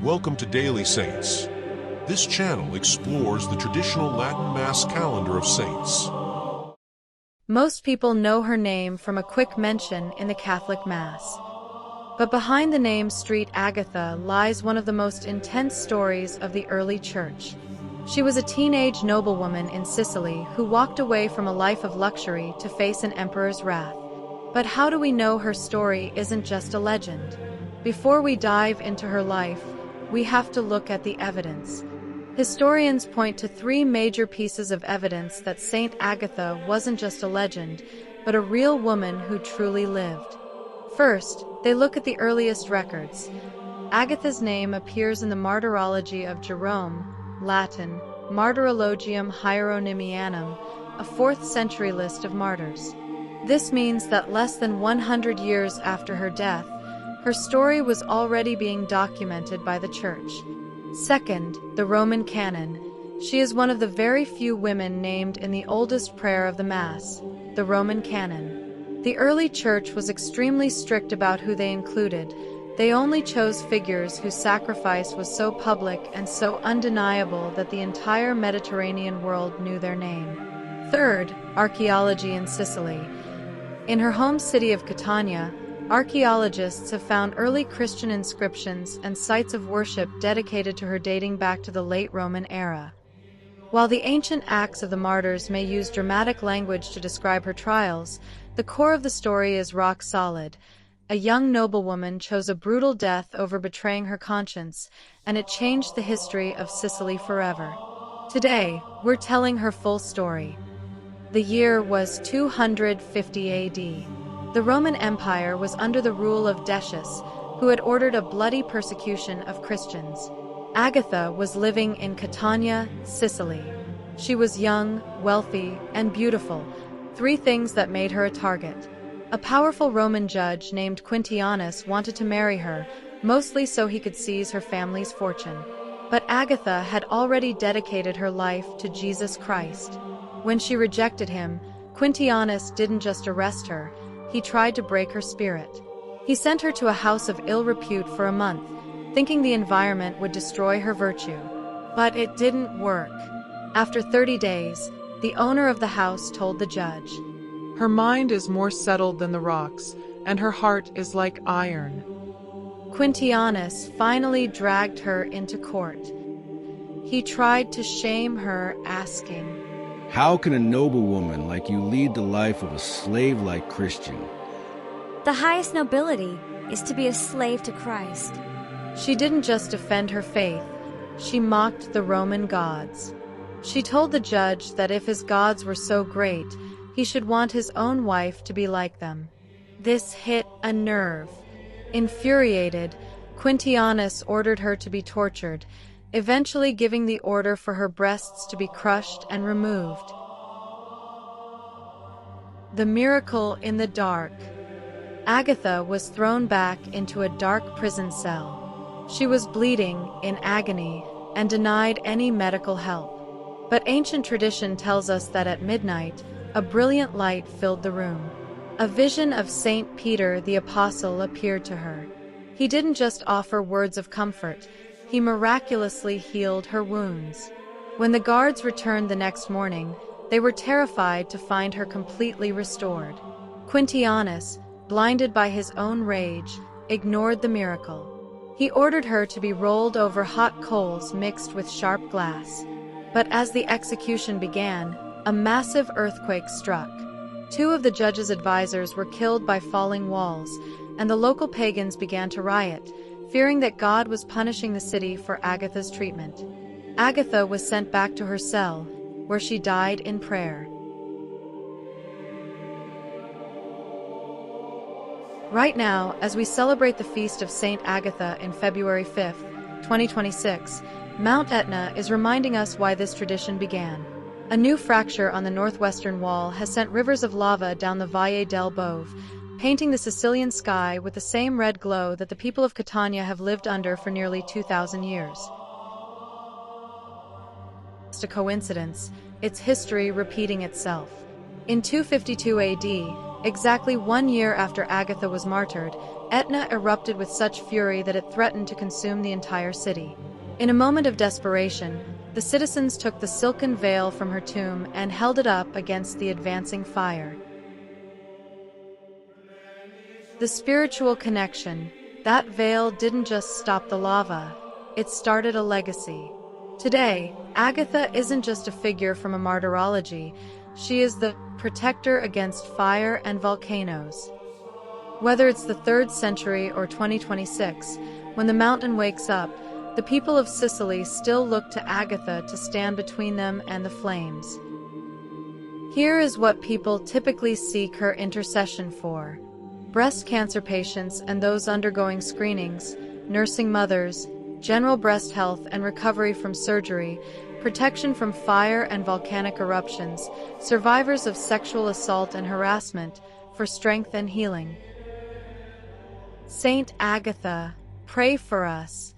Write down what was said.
Welcome to Daily Saints. This channel explores the traditional Latin Mass calendar of saints. Most people know her name from a quick mention in the Catholic Mass. But behind the name Street Agatha lies one of the most intense stories of the early Church. She was a teenage noblewoman in Sicily who walked away from a life of luxury to face an emperor's wrath. But how do we know her story isn't just a legend? Before we dive into her life, we have to look at the evidence. Historians point to three major pieces of evidence that Saint Agatha wasn't just a legend, but a real woman who truly lived. First, they look at the earliest records. Agatha's name appears in the Martyrology of Jerome, Latin, Martyrologium Hieronymianum, a 4th century list of martyrs. This means that less than 100 years after her death, her story was already being documented by the Church. Second, the Roman canon. She is one of the very few women named in the oldest prayer of the Mass, the Roman canon. The early Church was extremely strict about who they included. They only chose figures whose sacrifice was so public and so undeniable that the entire Mediterranean world knew their name. Third, archaeology in Sicily. In her home city of Catania, archaeologists have found early Christian inscriptions and sites of worship dedicated to her dating back to the late Roman era. While the ancient Acts of the Martyrs may use dramatic language to describe her trials, the core of the story is rock solid. A young noblewoman chose a brutal death over betraying her conscience, and it changed the history of Sicily forever. Today, we're telling her full story. The year was 250 AD. The Roman Empire was under the rule of Decius, who had ordered a bloody persecution of Christians. Agatha was living in Catania, Sicily. She was young, wealthy, and beautiful, three things that made her a target. A powerful Roman judge named Quintianus wanted to marry her, mostly so he could seize her family's fortune. But Agatha had already dedicated her life to Jesus Christ. When she rejected him, Quintianus didn't just arrest her, he tried to break her spirit. He sent her to a house of ill repute for a month, thinking the environment would destroy her virtue. But it didn't work. After 30 days, the owner of the house told the judge, "Her mind is more settled than the rocks, and her heart is like iron." Quintianus finally dragged her into court. He tried to shame her, asking, "How can a noblewoman like you lead the life of a slave-like Christian?" The highest nobility is to be a slave to Christ. She didn't just defend her faith, she mocked the Roman gods. She told the judge that if his gods were so great, he should want his own wife to be like them. This hit a nerve. Infuriated, Quintianus ordered her to be tortured, eventually giving the order for her breasts to be crushed and removed. The miracle in the dark. Agatha was thrown back into a dark prison cell. She was bleeding, in agony, and denied any medical help. But ancient tradition tells us that at midnight, a brilliant light filled the room. A vision of Saint Peter the Apostle appeared to her. He didn't just offer words of comfort, he miraculously healed her wounds. When the guards returned the next morning, they were terrified to find her completely restored. Quintianus, blinded by his own rage, ignored the miracle. He ordered her to be rolled over hot coals mixed with sharp glass. But as the execution began, a massive earthquake struck. Two of the judge's advisors were killed by falling walls, and the local pagans began to riot, fearing that God was punishing the city for Agatha's treatment. Agatha was sent back to her cell, where she died in prayer. Right now, as we celebrate the feast of Saint Agatha in February 5th, 2026, Mount Etna is reminding us why this tradition began. A new fracture on the northwestern wall has sent rivers of lava down the Valle del Bove, painting the Sicilian sky with the same red glow that the people of Catania have lived under for nearly 2,000 years. It's a coincidence, it's history repeating itself. In 252 AD, Exactly 1 year after Agatha was martyred, Etna erupted with such fury that it threatened to consume the entire city. In a moment of desperation, the citizens took the silken veil from her tomb and held it up against the advancing fire. The spiritual connection, that veil didn't just stop the lava, it started a legacy. Today, Agatha isn't just a figure from a martyrology, she is the protector against fire and volcanoes. Whether it's the 3rd century or 2026, when the mountain wakes up, the people of Sicily still look to Agatha to stand between them and the flames. Here is what people typically seek her intercession for: breast cancer patients and those undergoing screenings, nursing mothers, general breast health and recovery from surgery, protection from fire and volcanic eruptions, survivors of sexual assault and harassment, for strength and healing. Saint Agatha, pray for us.